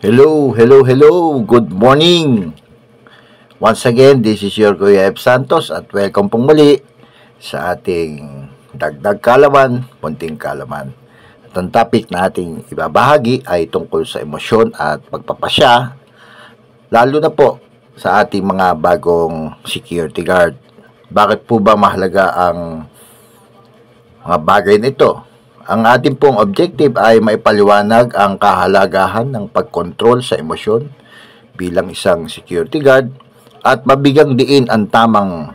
Hello, hello, hello. Good morning. Once again, this is your Kuya F. Santos at welcome pong muli sa ating Dagdag Kaalaman, Punting Kaalaman. At ang topic na ating ibabahagi ay tungkol sa emosyon at pagpapasya, lalo na po sa ating mga bagong security guard. Bakit po ba mahalaga ang mga bagay nito? Ang ating pong objective ay maipaliwanag ang kahalagahan ng pagkontrol sa emosyon bilang isang security guard at mabigyang diin ang tamang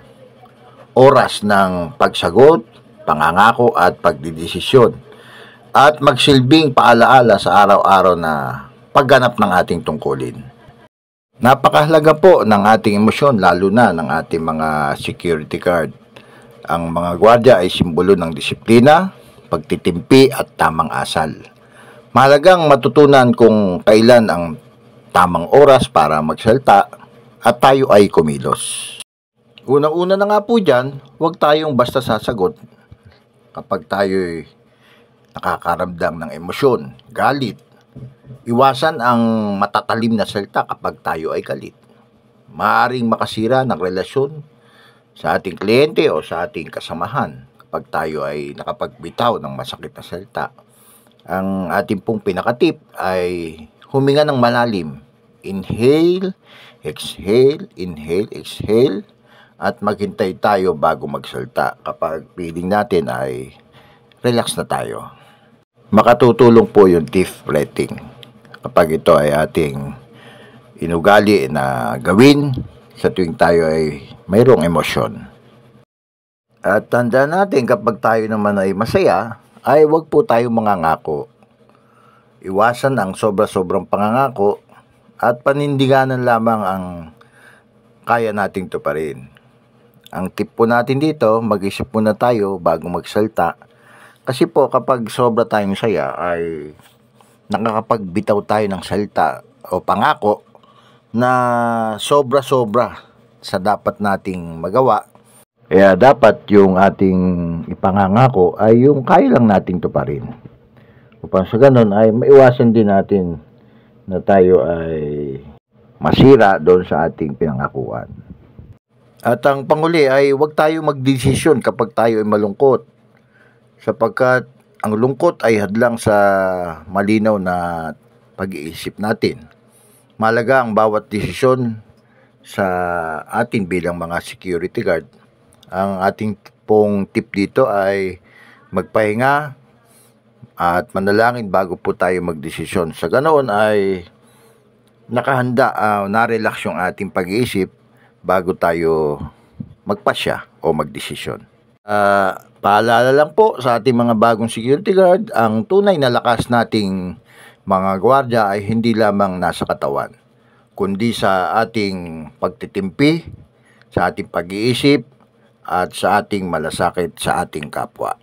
oras ng pagsagot, pangangako at pagdidesisyon at magsilbing paalaala sa araw-araw na pagganap ng ating tungkulin. Napakahalaga po ng ating emosyon lalo na ng ating mga security guard. Ang mga gwardiya ay simbolo ng disiplina, pagtitimpi at tamang asal. Mahalagang matutunan kung kailan ang tamang oras para magsalita at tayo ay kumilos. Unang-una na nga po dyan, huwag tayong basta sasagot kapag tayo nakakaramdam ng emosyon, galit. Iwasan ang matatalim na salita kapag tayo ay galit. Maaaring makasira ng relasyon sa ating kliyente o sa ating kasamahan kapag tayo ay nakapagbitaw ng masakit na salita. Ang ating pong pinakatip ay huminga ng malalim. Inhale, exhale, inhale, exhale, at maghintay tayo bago magsalita. Kapag feeling natin ay relax na tayo. Makatutulong po yung deep breathing kapag ito ay ating inugali na gawin sa tuwing tayo ay mayroong emosyon. At tandaan natin kapag tayo naman ay masaya, ay huwag po tayong mangangako. Iwasan ang sobra-sobrang pangangako at panindiganan lamang ang kaya nating tuparin. Ang tip po natin dito, mag-isip muna tayo bago magsalta. Kasi po kapag sobra tayong saya ay nakakapagbitaw tayo ng salita o pangako na sobra-sobra sa dapat nating magawa. Kaya dapat yung ating ipangangako ay yung kaya lang nating tuparin. Upang sa ganun ay maiwasan din natin na tayo ay masira doon sa ating pinangakuan. At ang panghuli ay huwag tayo magdesisyon kapag tayo ay malungkot. Sapagkat ang lungkot ay hadlang sa malinaw na pag-iisip natin. Mahalaga ang bawat desisyon sa atin bilang mga security guard. Ang ating pong tip dito ay magpahinga at manalangin bago po tayo magdesisyon. Sa ganoon ay nakahanda, na-relax yung ating pag-iisip bago tayo magpasya o magdesisyon. Paalala lang po sa ating mga bagong security guard, ang tunay na lakas nating mga gwardiya ay hindi lamang nasa katawan, kundi sa ating pagtitimpi, sa ating pag-iisip, at sa ating malasakit sa ating kapwa.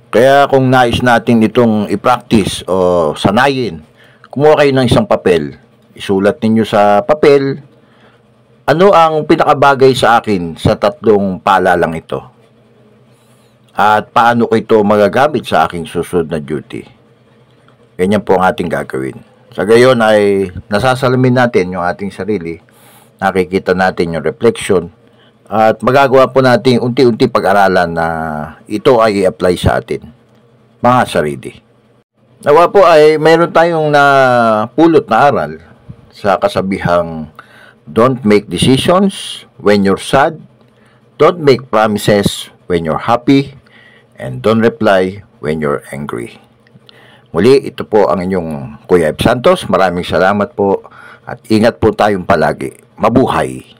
Kaya kung nais natin itong i-practice o sanayin, kumuha kayo ng isang papel. Isulat ninyo sa papel, ano ang pinakabagay sa akin sa tatlong paalalang ito? At paano ko ito magagamit sa aking susunod na duty? Ganyan po ang ating gagawin. Sa gayon ay nasasalamin natin yung ating sarili, nakikita natin yung reflection, at magagawa po natin unti-unti pag-aralan na ito ay i-apply sa atin, mga sarili. Nawa po ay mayroon tayong napulot na aral sa kasabihang don't make decisions when you're sad, don't make promises when you're happy, and don't reply when you're angry. Muli, ito po ang inyong Kuya F. Santos. Maraming salamat po at ingat po tayong palagi. Mabuhay!